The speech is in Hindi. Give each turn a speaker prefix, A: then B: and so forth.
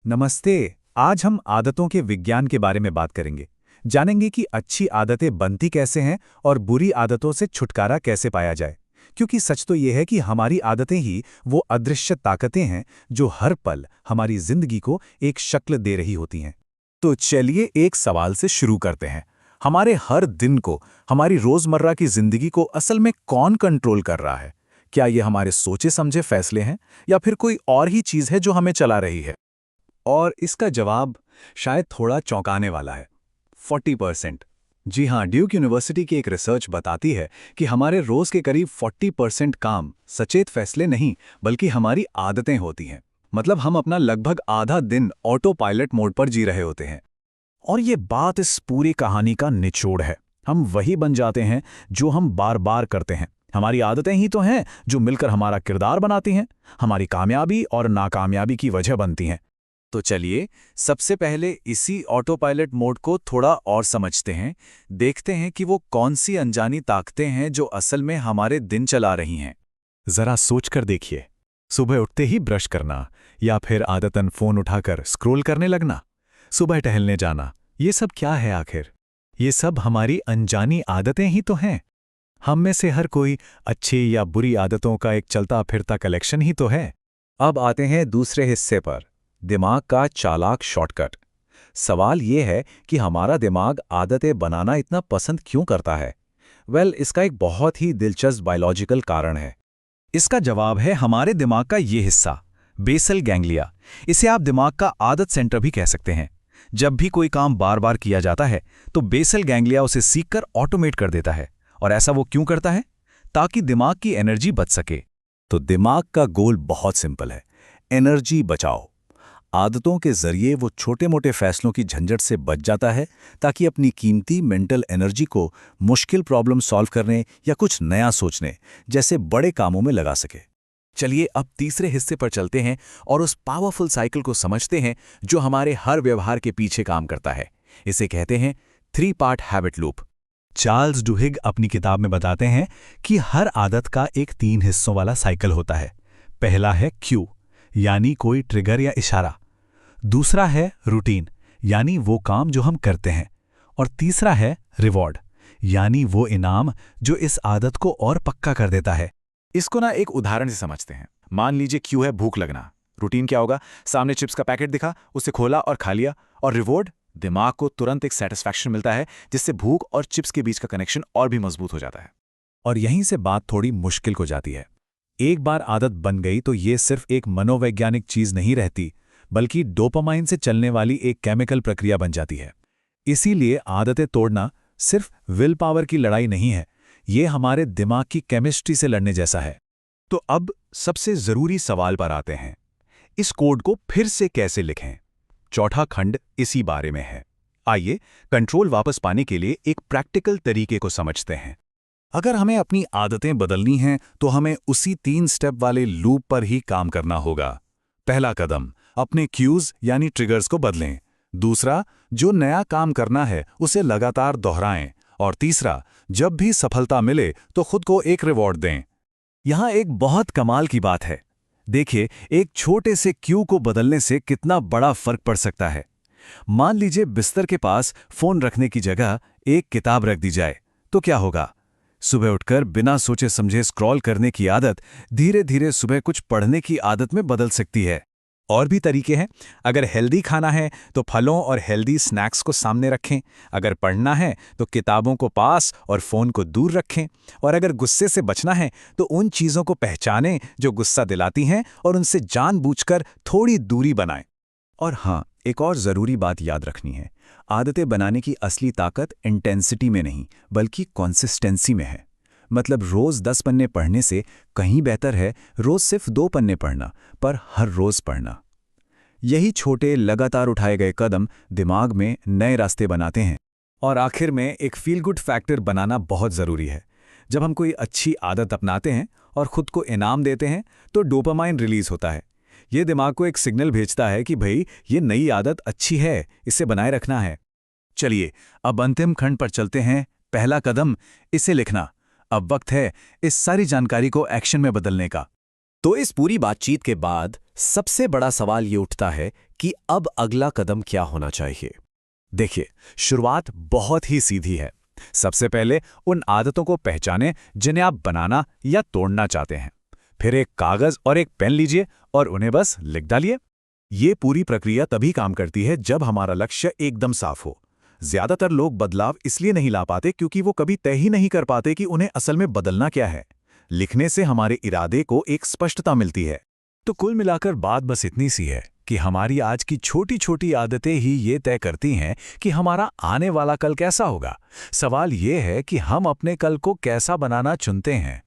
A: नमस्ते। आज हम आदतों के विज्ञान के बारे में बात करेंगे। जानेंगे कि अच्छी आदतें बनती कैसे हैं और बुरी आदतों से छुटकारा कैसे पाया जाए। क्योंकि सच तो ये है कि हमारी आदतें ही वो अदृश्य ताकतें हैं जो हर पल हमारी जिंदगी को एक शक्ल दे रही होती हैं। तो चलिए एक सवाल से शुरू करते हैं। हमारे हर दिन को, हमारी रोजमर्रा की जिंदगी को असल में कौन कंट्रोल कर रहा है? क्या ये हमारे सोचे समझे फैसले हैं या फिर कोई और ही चीज है जो हमें चला रही है? और इसका जवाब शायद थोड़ा चौंकाने वाला है। 40%। जी हाँ, ड्यूक यूनिवर्सिटी की एक रिसर्च बताती है कि हमारे रोज के करीब 40% काम सचेत फैसले नहीं बल्कि हमारी आदतें होती हैं। मतलब हम अपना लगभग आधा दिन ऑटो पायलट मोड पर जी रहे होते हैं। और ये बात इस पूरी कहानी का निचोड़ है। हम वही बन जाते हैं जो हम बार बार करते हैं। हमारी आदतें ही तो हैं जो मिलकर हमारा किरदार बनाती हैं, हमारी कामयाबी और नाकामयाबी की वजह बनती हैं। तो चलिए सबसे पहले इसी ऑटो पायलट मोड को थोड़ा और समझते हैं। देखते हैं कि वो कौन सी अनजानी ताकतें हैं जो असल में हमारे दिन चला रही हैं। जरा सोचकर देखिए, सुबह उठते ही ब्रश करना या फिर आदतन फोन उठाकर स्क्रॉल करने लगना, सुबह टहलने जाना, ये सब क्या है आखिर? ये सब हमारी अनजानी आदतें ही तो हैं। हम में से हर कोई अच्छी या बुरी आदतों का एक चलता फिरता कलेक्शन ही तो है। अब आते हैं दूसरे हिस्से पर, दिमाग का चालाक शॉर्टकट। सवाल ये है कि हमारा दिमाग आदतें बनाना इतना पसंद क्यों करता है? इसका एक बहुत ही दिलचस्प बायोलॉजिकल कारण है। इसका जवाब है हमारे दिमाग का ये हिस्सा, बेसल गैंग्लिया। इसे आप दिमाग का आदत सेंटर भी कह सकते हैं। जब भी कोई काम बार बार किया जाता है तो बेसल गैंग्लिया उसे सीखकर ऑटोमेट कर देता है। और ऐसा वो क्यों करता है? ताकि दिमाग की एनर्जी बच सके। तो दिमाग का गोल बहुत सिंपल है, एनर्जी बचाओ। आदतों के जरिए वो छोटे मोटे फैसलों की झंझट से बच जाता है ताकि अपनी कीमती मेंटल एनर्जी को मुश्किल प्रॉब्लम सॉल्व करने या कुछ नया सोचने जैसे बड़े कामों में लगा सके। चलिए अब तीसरे हिस्से पर चलते हैं और उस पावरफुल साइकिल को समझते हैं जो हमारे हर व्यवहार के पीछे काम करता है। इसे कहते हैं 3 पार्ट हैबिट लूप। चार्ल्स डुहिग अपनी किताब में बताते हैं कि हर आदत का एक 3 हिस्सों वाला साइकिल होता है। पहला है क्यू, यानी कोई ट्रिगर या इशारा। दूसरा है रूटीन, यानी वो काम जो हम करते हैं। और तीसरा है रिवॉर्ड, यानी वो इनाम जो इस आदत को और पक्का कर देता है। इसको ना एक उदाहरण से समझते हैं। मान लीजिए क्यू है भूख लगना। रूटीन क्या होगा? सामने चिप्स का पैकेट दिखा, उसे खोला और खा लिया। और रिवॉर्ड, दिमाग को तुरंत एक सेटिस्फैक्शन मिलता है जिससे भूख और चिप्स के बीच का कनेक्शन और भी मजबूत हो जाता है। और यहीं से बात थोड़ी मुश्किल हो जाती है। एक बार आदत बन गई तो ये सिर्फ एक मनोवैज्ञानिक चीज नहीं रहती, बल्कि डोपामाइन से चलने वाली एक केमिकल प्रक्रिया बन जाती है। इसीलिए आदतें तोड़ना सिर्फ विल पावर की लड़ाई नहीं है, ये हमारे दिमाग की केमिस्ट्री से लड़ने जैसा है। तो अब सबसे जरूरी सवाल पर आते हैं, इस कोड को फिर से कैसे लिखें? चौथा खंड इसी बारे में है। आइए कंट्रोल वापस पाने के लिए एक प्रैक्टिकल तरीके को समझते हैं। अगर हमें अपनी आदतें बदलनी हैं तो हमें उसी 3 स्टेप वाले लूप पर ही काम करना होगा। पहला कदम, अपने क्यूज यानी ट्रिगर्स को बदलें। दूसरा, जो नया काम करना है उसे लगातार दोहराएं। और तीसरा, जब भी सफलता मिले तो खुद को एक रिवॉर्ड दें। यहां एक बहुत कमाल की बात है। देखिए, एक छोटे से क्यू को बदलने से कितना बड़ा फर्क पड़ सकता है। मान लीजिए बिस्तर के पास फोन रखने की जगह एक किताब रख दी जाए, तो क्या होगा? सुबह उठकर बिना सोचे समझे स्क्रॉल करने की आदत धीरे धीरे सुबह कुछ पढ़ने की आदत में बदल सकती है। और भी तरीके हैं। अगर हेल्दी खाना है तो फलों और हेल्दी स्नैक्स को सामने रखें। अगर पढ़ना है तो किताबों को पास और फ़ोन को दूर रखें। और अगर गुस्से से बचना है तो उन चीज़ों को पहचानें जो गुस्सा दिलाती हैं और उनसे जानबूझकर थोड़ी दूरी बनाएं। और हाँ, एक और ज़रूरी बात याद रखनी है, आदतें बनाने की असली ताकत इंटेंसिटी में नहीं बल्कि कंसिस्टेंसी में है। मतलब रोज़ 10 पन्ने पढ़ने से कहीं बेहतर है रोज़ सिर्फ 2 पन्ने पढ़ना, पर हर रोज़ पढ़ना। यही छोटे लगातार उठाए गए कदम दिमाग में नए रास्ते बनाते हैं। और आखिर में एक फील गुड फैक्टर बनाना बहुत ज़रूरी है। जब हम कोई अच्छी आदत अपनाते हैं और खुद को इनाम देते हैं तो डोपामाइन रिलीज होता है। ये दिमाग को एक सिग्नल भेजता है कि भाई ये नई आदत अच्छी है, इसे बनाए रखना है। चलिए अब अंतिम खंड पर चलते हैं। पहला कदम, इसे लिखना। अब वक्त है इस सारी जानकारी को एक्शन में बदलने का। तो इस पूरी बातचीत के बाद
B: सबसे बड़ा सवाल ये उठता है कि अब अगला कदम क्या होना चाहिए। देखिए, शुरुआत बहुत ही सीधी है।
A: सबसे पहले उन आदतों को पहचानें जिन्हें आप बनाना या तोड़ना चाहते हैं। फिर एक कागज और एक पेन लीजिए और उन्हें बस लिख डालिए। ये पूरी प्रक्रिया तभी काम करती है जब हमारा लक्ष्य एकदम साफ हो। ज्यादातर लोग बदलाव इसलिए नहीं ला पाते क्योंकि वो कभी तय ही नहीं कर पाते कि उन्हें असल में बदलना क्या है। लिखने से हमारे इरादे को एक स्पष्टता मिलती है।
C: तो कुल मिलाकर बात बस इतनी सी है कि हमारी आज की छोटी छोटी आदतें ही ये तय करती हैं कि हमारा आने वाला कल कैसा होगा। सवाल ये है कि हम अपने कल को कैसा बनाना चुनते हैं।